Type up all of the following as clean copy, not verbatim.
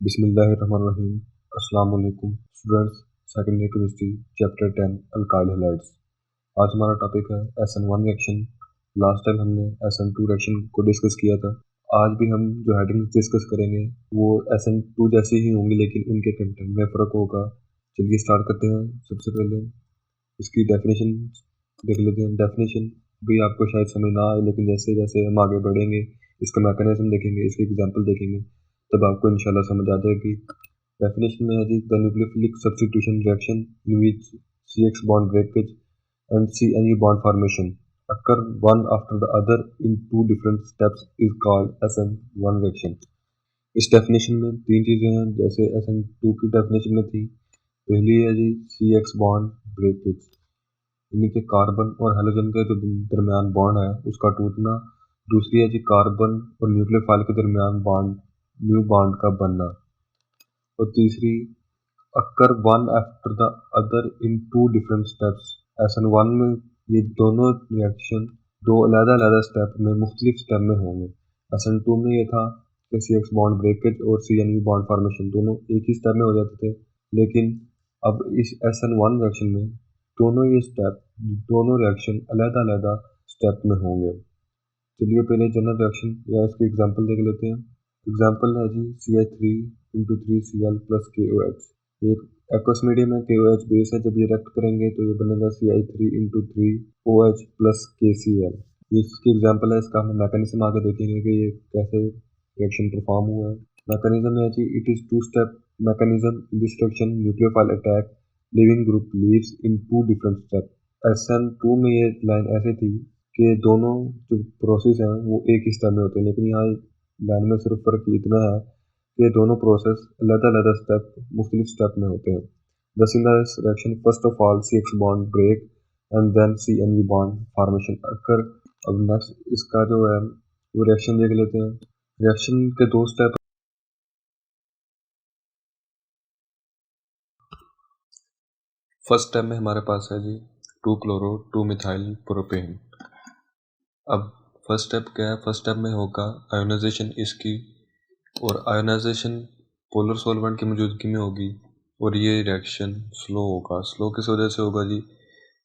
बिस्मिल्लाहिर्रहमानिर्रहीम। अस्सलाम वालेकुम students. Second year chemistry chapter 10 alkyl halides. आज हमारा टॉपिक है SN1 रिएक्शन। लास्ट टाइम हमने SN2 रिएक्शन को डिस्कस किया था। आज भी हम जो हेडिंग्स डिस्कस करेंगे वो SN2 जैसी ही होंगी, लेकिन उनके कंटेंट में फ़र्क होगा। चलिए स्टार्ट करते हैं। सबसे पहले इसकी डेफिनेशन देख लेते हैं। डेफिनेशन भी आपको शायद समझ ना आए, लेकिन जैसे जैसे हम आगे बढ़ेंगे इसका मैकेनिज्म देखेंगे, इसके एग्जांपल देखेंगे, तब आपको इंशाल्लाह समझ आ जाएगी। डेफिनेशन में है जी, the nucleophilic substitution reaction in which CX bond breakage and CNE bond formation occur one after the other in two different steps is called SN1 reaction। इस डेफिनेशन में तीन चीज़ें हैं जैसे SN2 की डेफिनेशन में थी। पहली है जी CX बॉन्ड ब्रेकेज, यानी कि कार्बन और हेलोजन के जो दरमियान बॉन्ड है उसका टूटना। दूसरी है जी कार्बन और न्यूक्लियोफाइल के दरमियान बॉन्ड, न्यू बॉन्ड का बनना। और तीसरी occur one after the other in two different steps. SN1 में ये दोनों रिएक्शन दो अलग-अलग स्टेप में मुख्तलिफ स्टेप में होंगे। SN2 में ये था कि CX बॉन्ड ब्रेकेज और CNE बॉन्ड फॉर्मेशन दोनों एक ही स्टेप में हो जाते थे, लेकिन अब इस SN1 रिएक्शन में दोनों रिएक्शन अलग-अलग स्टेप में होंगे। चलिए पहले जनरल रिएक्शन या इसके एग्जांपल देख लेते हैं। एग्जांपल है जी CH3 × 3Cl + KOH। एक एक्वस मीडियम है, KOH बेस है। जब ये रिएक्ट करेंगे तो ये बनेगा CH3 × 3OH + KCl। ये इसकी एग्जांपल है। इसका हम मैकेनिज्म आगे देखेंगे कि ये कैसे रिएक्शन परफॉर्म हुआ है। मैकेनिज्म है जी, it is two step mechanism in this reaction nucleophile attack leaving group leaves in two different step. SN2 में ये लाइन ऐसे थी कि दोनों जो प्रोसेस हैं वो एक ही स्टेप में होते हैं, लेकिन यहाँ लाइन में सिर्फ फर्क इतना है कि दोनों प्रोसेस अलग-अलग स्टेप मुख्तलिफ स्टेप में होते हैं। Thus in this reaction, first of all CX bond break and then CNU bond formation occur। अब नेक्स्ट इसका जो है वो रिएक्शन देख लेते हैं। रिएक्शन के दो स्टेप। फर्स्ट स्टेप में हमारे पास है जी 2-chloro 2-methyl प्रोपेन। अब फर्स्ट स्टेप क्या है? फर्स्ट स्टेप में होगा आयोनाइजेशन इसकी, और आयोनाइजेशन पोलर सॉल्वेंट की मौजूदगी में होगी, और ये रिएक्शन स्लो होगा। स्लो किस वजह से होगा जी?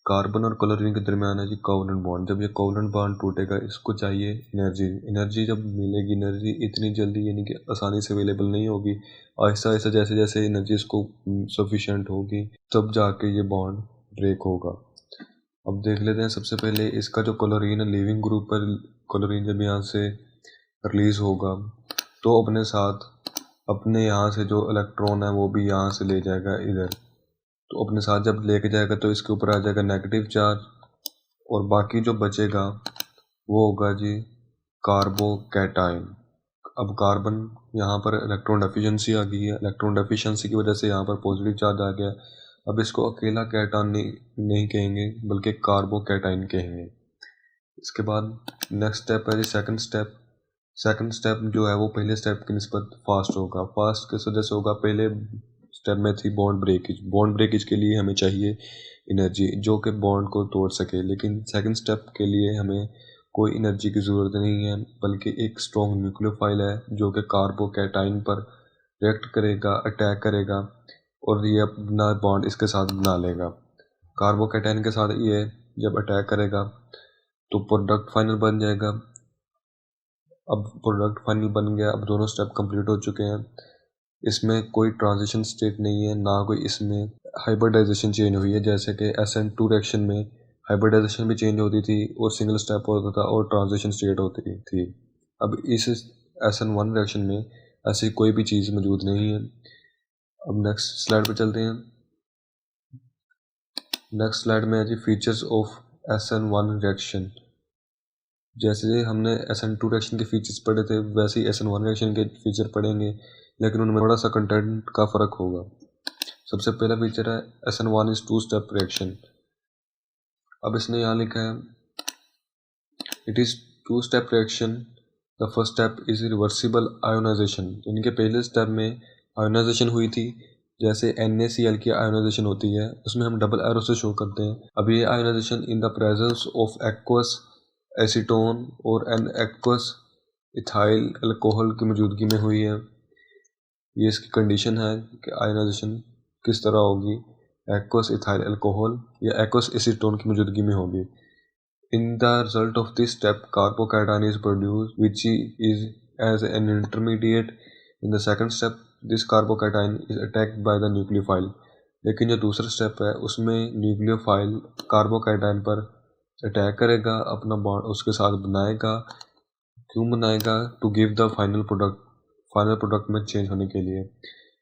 कार्बन और क्लोरीन के दरमियान है जी कोवलेंट बॉन्ड। जब ये कोवलेंट बॉन्ड टूटेगा, इसको चाहिए एनर्जी जब मिलेगी, एनर्जी इतनी जल्दी यानी कि आसानी से अवेलेबल नहीं होगी। आहिस्ता आहिस्ता जैसे जैसे एनर्जी इसको सफिशिएंट होगी तब जाके ये बॉन्ड ब्रेक होगा। अब देख लेते हैं। सबसे पहले इसका जो क्लोरीन है लिविंग ग्रुप पर, क्लोरीन जब यहाँ से रिलीज होगा तो अपने साथ अपने यहाँ से जो इलेक्ट्रॉन है वो भी यहाँ से ले जाएगा इधर। तो अपने साथ जब लेके जाएगा तो इसके ऊपर आ जाएगा नेगेटिव चार्ज, और बाकी जो बचेगा वो होगा जी कार्बोकैटाइन। अब कार्बन यहाँ पर इलेक्ट्रॉन डेफिशिएंसी आ गई है, इलेक्ट्रॉन डेफिशिएंसी की वजह से यहाँ पर पॉजिटिव चार्ज आ गया। अब इसको अकेला कैटाइन नहीं कहेंगे बल्कि कार्बोकैटाइन कहेंगे। इसके बाद नेक्स्ट स्टेप है जी सेकंड स्टेप। सेकंड स्टेप जो है वो पहले स्टेप की निस्बत फास्ट होगा। फास्ट किस वजह से होगा? पहले स्टेप में थी बॉन्ड ब्रेकेज। बॉन्ड ब्रेकेज के लिए हमें चाहिए एनर्जी जो कि बॉन्ड को तोड़ सके, लेकिन सेकंड स्टेप के लिए हमें कोई एनर्जी की ज़रूरत नहीं है, बल्कि एक स्ट्रॉन्ग न्यूक्लियोफाइल है जो कि कार्बोकैटाइन पर रिएक्ट करेगा, अटैक करेगा, और ये अपना बॉन्ड इसके साथ बना लेगा। कार्बोकैटाइन के साथ ये जब अटैक करेगा तो प्रोडक्ट फाइनल बन जाएगा। अब प्रोडक्ट फाइनल बन गया। अब दोनों स्टेप कंप्लीट हो चुके हैं। इसमें कोई ट्रांजिशन स्टेट नहीं है, ना कोई इसमें हाइब्रिडाइजेशन चेंज हुई है। जैसे कि SN2 रिएक्शन में हाइब्रिडाइजेशन भी चेंज होती थी और सिंगल स्टेप होता था और ट्रांजिशन स्टेट होती थी। अब इस SN1 रिएक्शन में ऐसी कोई भी चीज़ मौजूद नहीं है। अब नेक्स्ट स्लाइड पर चलते हैं। नेक्स्ट स्लाइड में है जी फीचर्स ऑफ SN1 रिएक्शन। जैसे हमने SN2 रिएक्शन के फीचर्स पढ़े थे वैसे ही SN1 रिएक्शन के फीचर पढ़ेंगे, लेकिन उनमें थोड़ा सा कंटेंट का फ़र्क होगा। सबसे पहला फीचर है SN1 is two step reaction. अब इसने यहाँ लिखा है it is two step reaction. The first step is reversible ionisation, यानी कि पहले स्टेप में आयोनाइजेशन हुई थी, जैसे NaCl की आयोनाइजेशन होती है उसमें हम डबल एरो से शो करते हैं। अब ये ionisation in the presence of aqueous acetone और एन एक्वस इथाइल अल्कोहल की मौजूदगी में हुई है। ये इसकी कंडीशन है कि आयोनाइजेशन किस तरह होगी, एक्वस इथाइल अल्कोहल या एक्वस एसीटोन की मौजूदगी में होगी। In the result of this step, carbocation is produced, which is as an intermediate. In the second step, this carbocation is attacked by the nucleophile. लेकिन जो दूसरा स्टेप है उसमें न्यूक्लियोफाइल कार्बोकेटाइन पर अटैक करेगा, अपना बॉन्ड उसके साथ बनाएगा। क्यों बनाएगा? To give the final product में चेंज होने के लिए।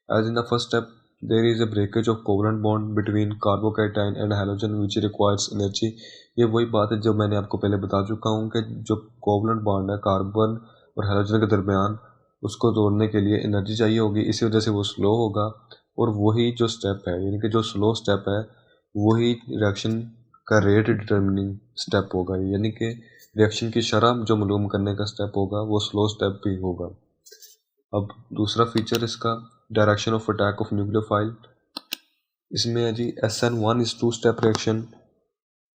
As in the first step there is a breakage of covalent bond between carbocation and halogen which requires energy. ये वही बात है जो मैंने आपको पहले बता चुका हूँ कि जो कोवलेंट बॉन्ड है कार्बन और हैलोजन के दरमियान, उसको तोड़ने के लिए एनर्जी चाहिए होगी, इसी वजह से वो स्लो होगा। और वही जो स्टेप है, यानी कि जो स्लो स्टेप है, वही रिएक्शन का रेट डिटर्मिनिंग स्टेप होगा, यानी कि रिएक्शन की शरह जो मालूम करने का स्टेप होगा वो स्लो स्टेप भी होगा। अब दूसरा फीचर इसका direction of attack of nucleophile. इसमें है जी SN1 is two step reaction.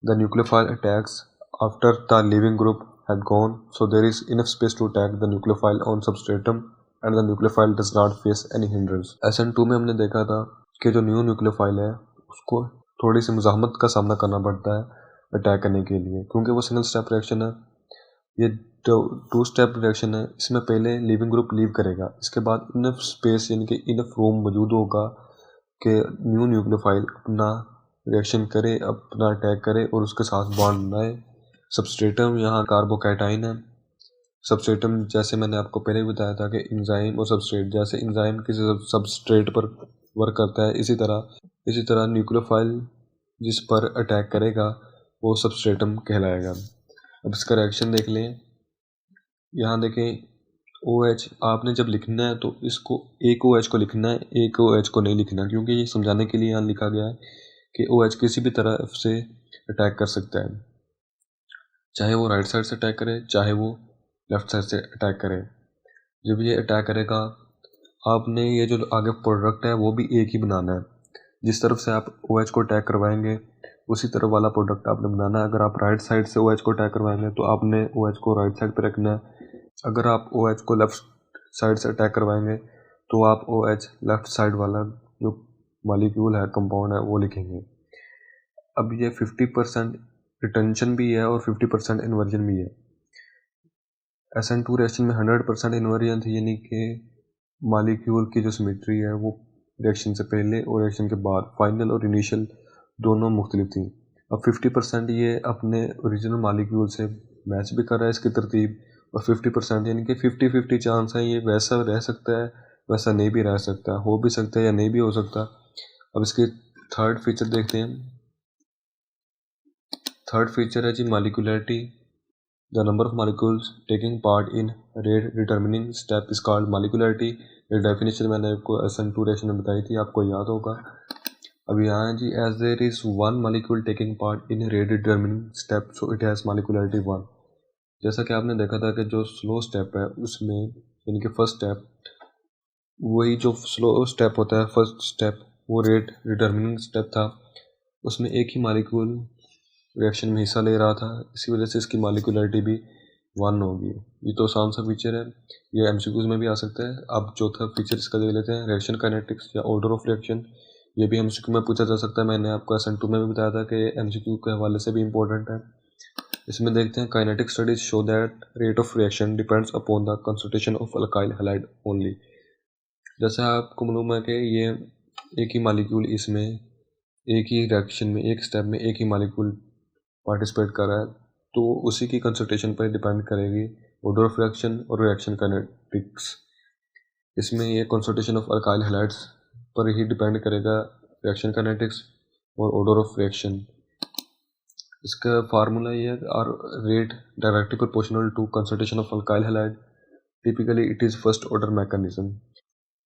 The nucleophile attacks after the leaving group had gone, so there is enough space to attack the nucleophile on substratum and the nucleophile does not face any hindrance. SN2 में हमने देखा था कि जो new nucleophile है उसको थोड़ी सी मुज़ाहमत का सामना करना पड़ता है अटैक करने के लिए, क्योंकि वो सिंगल स्टेप रिएक्शन है। ये टू स्टेप रिएक्शन है, इसमें पहले लिविंग ग्रुप लीव करेगा, इसके बाद इनफ स्पेस यानी कि इनफ रूम मौजूद होगा कि न्यू न्यूक्लियोफाइल अपना रिएक्शन करे, अपना अटैक करे और उसके साथ बॉन्ड बनाए। सबस्ट्रेटम यहाँ कार्बोकैटाइन है। सबस्ट्रेटम जैसे मैंने आपको पहले भी बताया था कि इंजाइम और सबस्ट्रेट, जैसे इंजाइम किसी सबस्ट्रेट पर वर्क करता है, इसी तरह न्यूक्लियोफाइल जिस पर अटैक करेगा वो सबस्ट्रेटम कहलाएगा। अब इसका रिएक्शन देख लें। यहाँ देखें OH आपने जब लिखना है तो इसको एक OH को लिखना है, एक OH को नहीं लिखना, क्योंकि ये समझाने के लिए यहाँ लिखा गया है कि OH किसी भी तरह से अटैक कर सकता है, चाहे वो राइट साइड से अटैक करे चाहे वो लेफ्ट साइड से अटैक करे। जब ये अटैक करेगा आपने ये जो आगे प्रोडक्ट है वो भी एक ही बनाना है। जिस तरफ से आप OH को अटैक करवाएंगे उसी तरफ वाला प्रोडक्ट आपने बनाना है। अगर आप राइट साइड से OH को अटैक करवाएंगे तो आपने OH को राइट साइड पे रखना है। अगर आप OH को लेफ्ट साइड से अटैक करवाएंगे तो आप OH लेफ्ट साइड वाला जो मॉलिक्यूल है, कंपाउंड है, वो लिखेंगे। अब ये 50% रिटेंशन भी है और 50% इन्वर्जन भी है। SN2 रिएक्शन में 100% इन्वर्जन थी, यानी कि मॉलिक्यूल की जो सिमेट्री है वो रिएक्शन से पहले और रिएक्शन के बाद फाइनल और इनिशियल दोनों मुख्तलिफ थी। अब 50% ये अपने ओरिजिनल मॉलिक्यूल से मैच भी कर रहा है इसकी तरतीब, और 50% यानी कि 50-50 चांस है ये वैसा रह सकता है वैसा नहीं भी रह सकता, हो भी सकता है या नहीं भी हो सकता। अब इसके थर्ड फीचर देखते हैं। थर्ड फीचर है जी molecularity. The number of molecules taking part in rate determining step is called molecularity. ये डेफिनेशन मैंने आपको SN2 रिएक्शन में बताई थी, आपको याद होगा। अब यहाँ है जी as there is one molecule taking part in rate determining step so it has molecularity 1। जैसा कि आपने देखा था कि जो स्लो स्टेप है उसमें यानी कि फर्स्ट स्टेप, वही जो स्लो स्टेप होता है फर्स्ट स्टेप वो रेट डिटर्मिनिंग स्टेप था, उसमें एक ही मॉलिक्यूल रिएक्शन में हिस्सा ले रहा था, इसी वजह से इसकी मॉलिक्यूलरिटी भी 1 होगी। ये तो आसान सा फीचर है, ये MCQs में भी आ सकता है। अब चौथा फीचर इसका देख लेते हैं, रिएक्शन काइनेटिक्स या ऑर्डर ऑफ रिएक्शन। ये भी MCQ में पूछा जा सकता है, मैंने आपको SN2 में भी बताया था कि MCQ के हवाले से भी इम्पोर्टेंट है। इसमें देखते हैं kinetic studies show that rate of reaction depends upon the concentration of alkyl halide only. जैसे आपको मालूम है कि ये एक ही मॉलिक्यूल इसमें एक ही रिएक्शन में एक स्टेप में एक ही मॉलिक्यूल पार्टिसिपेट कर रहा है, तो उसी की कंसंट्रेशन पर डिपेंड करेगी ऑर्डर ऑफ रिएक्शन और रिएक्शन काइनेटिक्स। इसमें ये कंसंट्रेशन ऑफ अल्काइल हैलाइड्स पर ही डिपेंड करेगा रिएक्शन काइनेटिक्स और ऑर्डर ऑफ रिएक्शन। इसका फार्मूला ये है R rate directly proportional to concentration of alkyl halide, typically it is first order mechanism.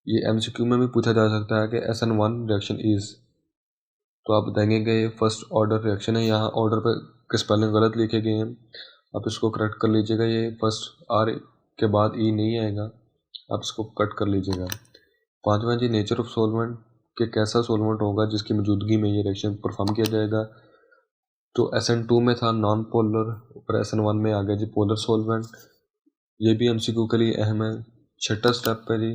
ये MCQ में भी पूछा जा सकता है कि SN1 रिएक्शन इज, तो आप बताएंगे कि ये फर्स्ट ऑर्डर रिएक्शन है। यहाँ ऑर्डर पे के स्पेलिंग गलत लिखे गए हैं, आप इसको करेक्ट कर लीजिएगा। ये फर्स्ट R के बाद E नहीं आएगा, आप इसको कट कर लीजिएगा। पांचवा जी नेचर ऑफ सोलवेंट, कि कैसा सोलवेंट होगा जिसकी मौजूदगी में ये रिएक्शन परफॉर्म किया जाएगा। तो SN2 में था नॉन पोलर और SN1 में आ गया जी पोलर सोलवेंट। ये भी MCQ के लिए अहम है। छठा स्टेप है जी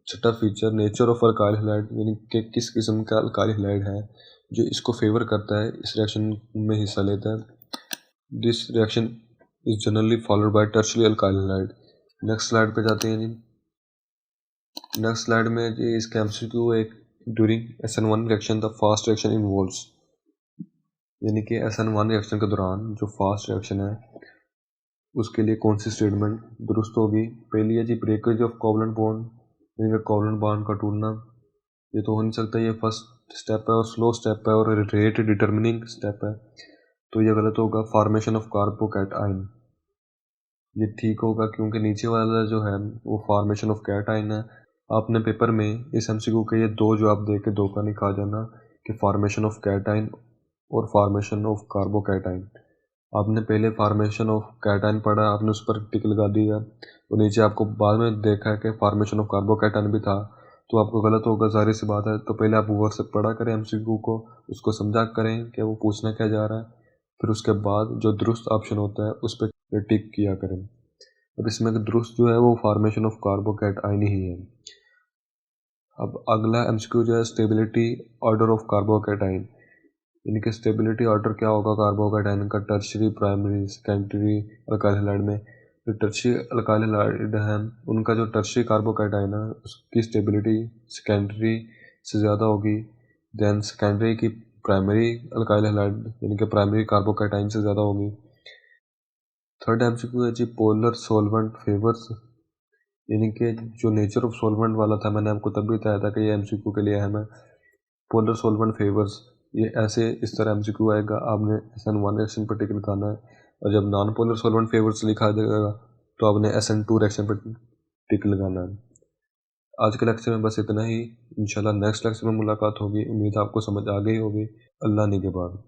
छठा feature nature of alkyl halide, यानी कि किस किस्म का अल्काइल हैलाइड है जो इसको फेवर करता है, इस रिएक्शन में हिस्सा लेता है। This reaction is generally followed by tertiary alkyl halide. Next slide पे जाते हैं जी। नेक्स्ट स्लाइड में जी इसका एमसीक्यू एक during SN1 reaction the fast reaction involves, यानी कि SN1 रिएक्शन के दौरान जो फास्ट रिएक्शन है उसके लिए कौन सी स्टेटमेंट दुरुस्त होगी। पहली है जी ब्रेकेज ऑफ कोवलेंट बॉन्ड, यानी कि कोवलेंट बॉन्ड का टूटना। ये तो हो नहीं सकता, ये फर्स्ट स्टेप है और स्लो स्टेप है और रेट डिटर्मिनिंग स्टेप है, तो ये गलत होगा। फॉर्मेशन ऑफ कार्बोकैटायन, ये ठीक होगा क्योंकि नीचे वाला जो है वो फॉर्मेशन ऑफ कैटायन है। आपने पेपर में इस एमसीक्यू के ये दो जवाब दे के धोखा नहीं खा जाना कि फॉर्मेशन ऑफ कैटायन और फॉर्मेशन ऑफ कार्बोकैटायन। आपने पहले फॉर्मेशन ऑफ कैटायन पढ़ा, आपने उस पर टिक लगा दिया, तो नीचे आपको बाद में देखा है कि फॉर्मेशन ऑफ कार्बोकैटायन भी था, तो आपको गलत होगा, जाहिर सी बात है। तो पहले आप वर्ड से पढ़ा करें एमसीक्यू को, उसको समझा करें कि वो पूछना क्या जा रहा है, फिर उसके बाद जो दुरुस्त ऑप्शन होता है उस पर टिक किया करें। अब इसमें दुरुस्त जो है वो फॉर्मेशन ऑफ कार्बोकैटायन ही है। अब अगला एमसीक्यू जो है स्टेबिलिटी ऑर्डर ऑफ कार्बोकैटायन, यानी कि स्टेबिलिटी ऑर्डर क्या होगा कार्बोकैटायन का tertiary, primary, secondary alkyl halide में। जो टर्शियरी अल्काइल हैलाइड है उनका जो टर्शियरी कार्बोकैटायन है उसकी स्टेबिलिटी सेकेंडरी से ज़्यादा होगी, देन सेकेंडरी की प्राइमरी अल्काइल हैलाइड यानी कि प्राइमरी कार्बोकैटायन से ज़्यादा होगी। थर्ड एमसीक्यू है जी पोलर सॉल्वेंट फेवर्स, यानी कि जो नेचर ऑफ सॉल्वेंट वाला था मैंने आपको तब भी बताया था कि ये एमसीक्यू के लिए अहम है। पोलर सॉल्वेंट फेवर्स, ये ऐसे इस तरह एमसीक्यू आएगा, आपने SN1 रिएक्शन पर टिक लिखाना है, और जब नॉन पोलर सॉल्वेंट फेवर्स लिखा जाएगा तो आपने SN2 रिएक्शन पर टिक लगाना है। आज के लेक्चर में बस इतना ही। इंशाल्लाह नेक्स्ट लेक्चर में मुलाकात होगी। उम्मीद है आपको समझ आ गई होगी। अल्लाह निगहबान।